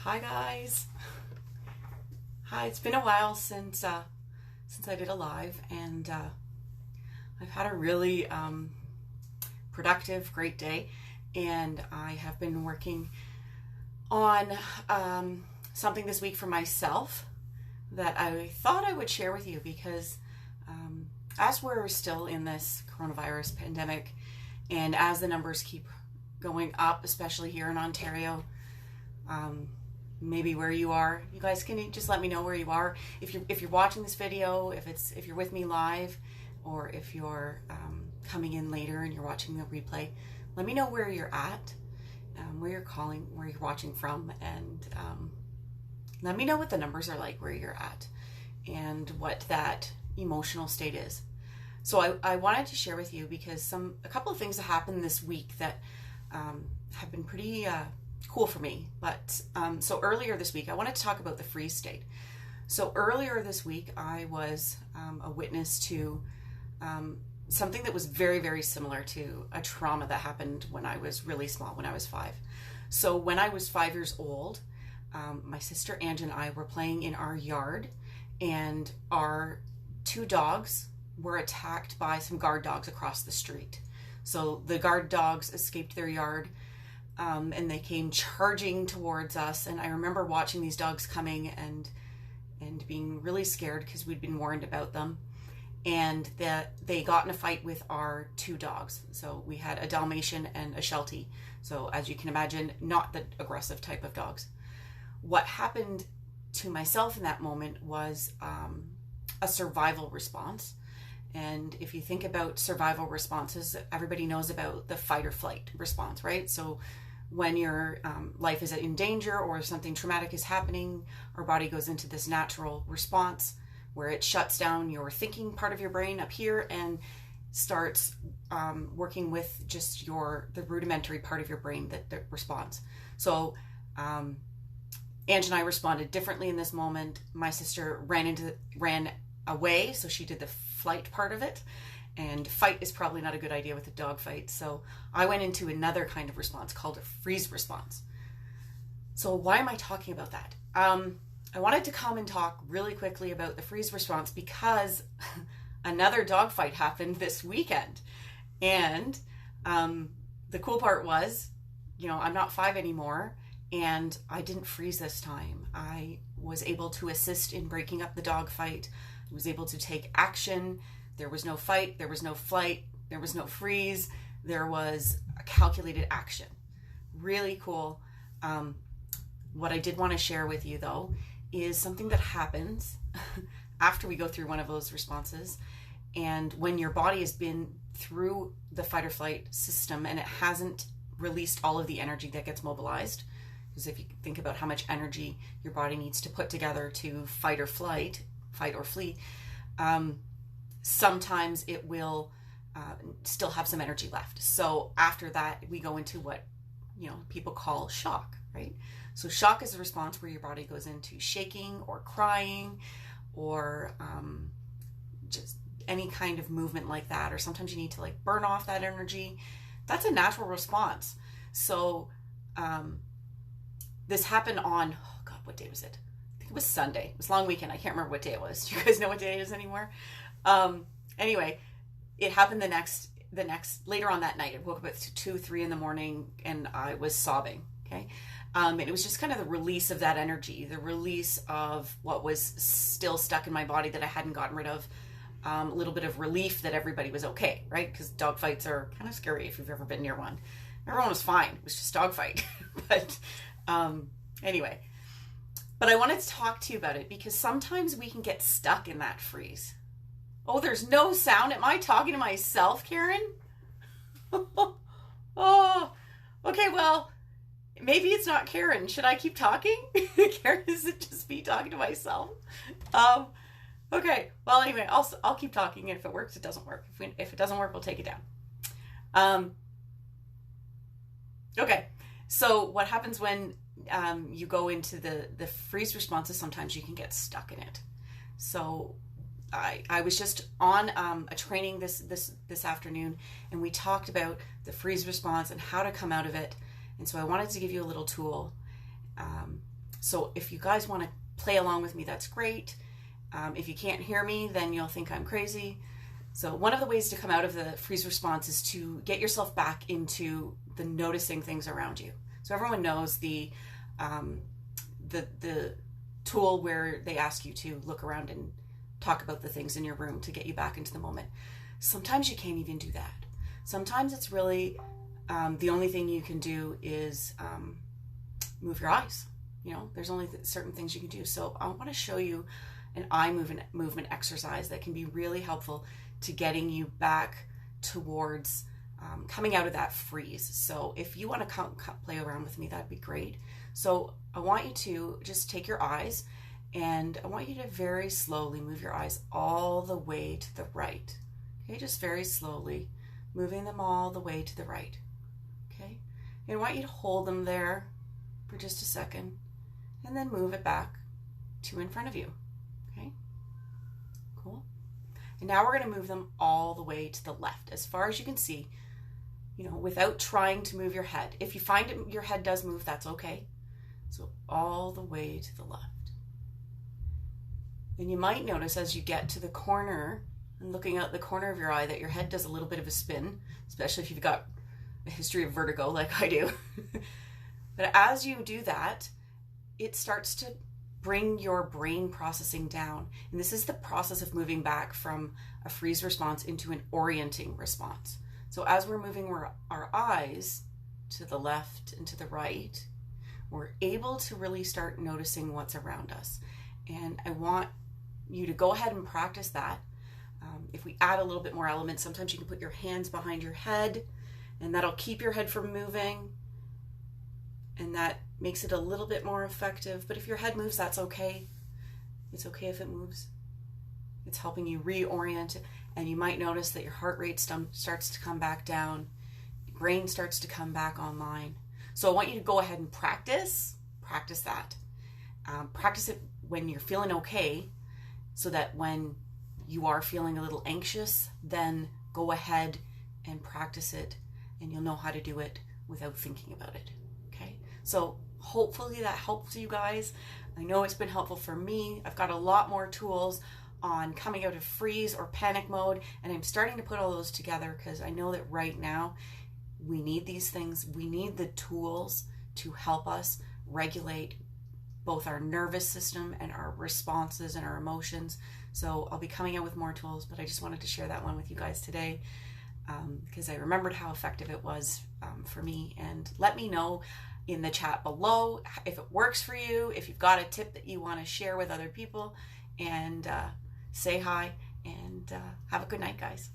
Hi guys. Hi, it's been a while since I did a live, and I've had a really productive, great day, and I have been working on something this week for myself that I thought I would share with you because as we're still in this coronavirus pandemic and as the numbers keep going up, especially here in Ontario, maybe where you are, you guys can just let me know where you are. If you're watching this video, if you're with me live, or if you're coming in later and you're watching the replay, let me know where you're at, where you're calling, where you're watching from, and let me know what the numbers are like where you're at and what that emotional state is. So I wanted to share with you because a couple of things that happened this week that have been pretty cool for me. But so earlier this week, I wanted to talk about the freeze state. So earlier this week, I was a witness to something that was very, very similar to a trauma that happened when I was really small, when I was 5. So when I was 5 years old, my sister Ange and I were playing in our yard, and our 2 dogs were attacked by some guard dogs across the street. So the guard dogs escaped their yard, and they came charging towards us. And I remember watching these dogs coming and being really scared because we'd been warned about them. And that they got in a fight with our 2 dogs. So we had a Dalmatian and a Sheltie. So as you can imagine, not the aggressive type of dogs. What happened to myself in that moment was a survival response. And if you think about survival responses, everybody knows about the fight or flight response, right? So when your life is in danger or something traumatic is happening, our body goes into this natural response where it shuts down your thinking part of your brain up here and starts working with just the rudimentary part of your brain that responds. So Ange and I responded differently in this moment. My sister ran away, so she did the flight part of it, and fight is probably not a good idea with a dog fight. So I went into another kind of response called a freeze response. So why am I talking about that? I wanted to come and talk really quickly about the freeze response because another dog fight happened this weekend. And the cool part was, I'm not 5 anymore, and I didn't freeze this time. I was able to assist in breaking up the dog fight. I was able to take action. There was no fight, there was no flight, there was no freeze. There was a calculated action. Really cool. What I did want to share with you, though, is something that happens after we go through one of those responses. And when your body has been through the fight or flight system and it hasn't released all of the energy that gets mobilized, because if you think about how much energy your body needs to put together to fight or flee, sometimes it will still have some energy left. So after that, we go into what people call shock, right? So shock is a response where your body goes into shaking or crying or just any kind of movement like that. Or sometimes you need to burn off that energy. That's a natural response. So this happened on, oh God, what day was it? I think it was Sunday. It was a long weekend. I can't remember what day it was. Do you guys know what day it is anymore? Anyway, it happened later on that night. I woke up at 2, 3 in the morning and I was sobbing. Okay. And it was just kind of the release of that energy, the release of what was still stuck in my body that I hadn't gotten rid of. A little bit of relief that everybody was okay, right? Because dog fights are kind of scary if you've ever been near one. Everyone was fine. It was just dog fight. But anyway, but I wanted to talk to you about it because sometimes we can get stuck in that freeze. Oh, there's no sound. Am I talking to myself, Karen? Oh, okay, well, maybe it's not Karen. Should I keep talking? Karen, is it just me talking to myself? Okay, well, anyway, I'll keep talking. If it works, it doesn't work. If it doesn't work, we'll take it down. Okay, so what happens when you go into the freeze responses, sometimes you can get stuck in it. So I was just on a training this afternoon, and we talked about the freeze response and how to come out of it. And so I wanted to give you a little tool. So if you guys want to play along with me, that's great. If you can't hear me, then you'll think I'm crazy. So one of the ways to come out of the freeze response is to get yourself back into the noticing things around you. So everyone knows the tool where they ask you to look around and talk about the things in your room to get you back into the moment. Sometimes you can't even do that. Sometimes it's really the only thing you can do is move your eyes. You know, there's only certain things you can do. So I want to show you an eye movement exercise that can be really helpful to getting you back towards coming out of that freeze. So if you want to play around with me, that'd be great. So I want you to just take your eyes, and I want you to very slowly move your eyes all the way to the right. Okay, just very slowly, moving them all the way to the right. Okay, and I want you to hold them there for just a second, and then move it back to in front of you. Okay, cool. And now we're going to move them all the way to the left, as far as you can see, you know, without trying to move your head. If you find your head does move, that's okay. So all the way to the left. And you might notice as you get to the corner and looking out the corner of your eye that your head does a little bit of a spin, especially if you've got a history of vertigo like I do. But as you do that, it starts to bring your brain processing down. And this is the process of moving back from a freeze response into an orienting response. So as we're moving our eyes to the left and to the right, we're able to really start noticing what's around us. And I want you to go ahead and practice that. If we add a little bit more element, sometimes you can put your hands behind your head, and that'll keep your head from moving. And that makes it a little bit more effective. But if your head moves, that's okay. It's okay if it moves. It's helping you reorient. And you might notice that your heart rate starts to come back down. Your brain starts to come back online. So I want you to go ahead and practice that. Practice it when you're feeling okay, so that when you are feeling a little anxious, then go ahead and practice it, and you'll know how to do it without thinking about it. Okay? So hopefully that helps you guys. I know it's been helpful for me. I've got a lot more tools on coming out of freeze or panic mode, and I'm starting to put all those together because I know that right now we need these things. We need the tools to help us regulate both our nervous system and our responses and our emotions. So I'll be coming out with more tools, but I just wanted to share that one with you guys today because I remembered how effective it was for me. And let me know in the chat below if it works for you, if you've got a tip that you want to share with other people, and say hi, and have a good night, guys.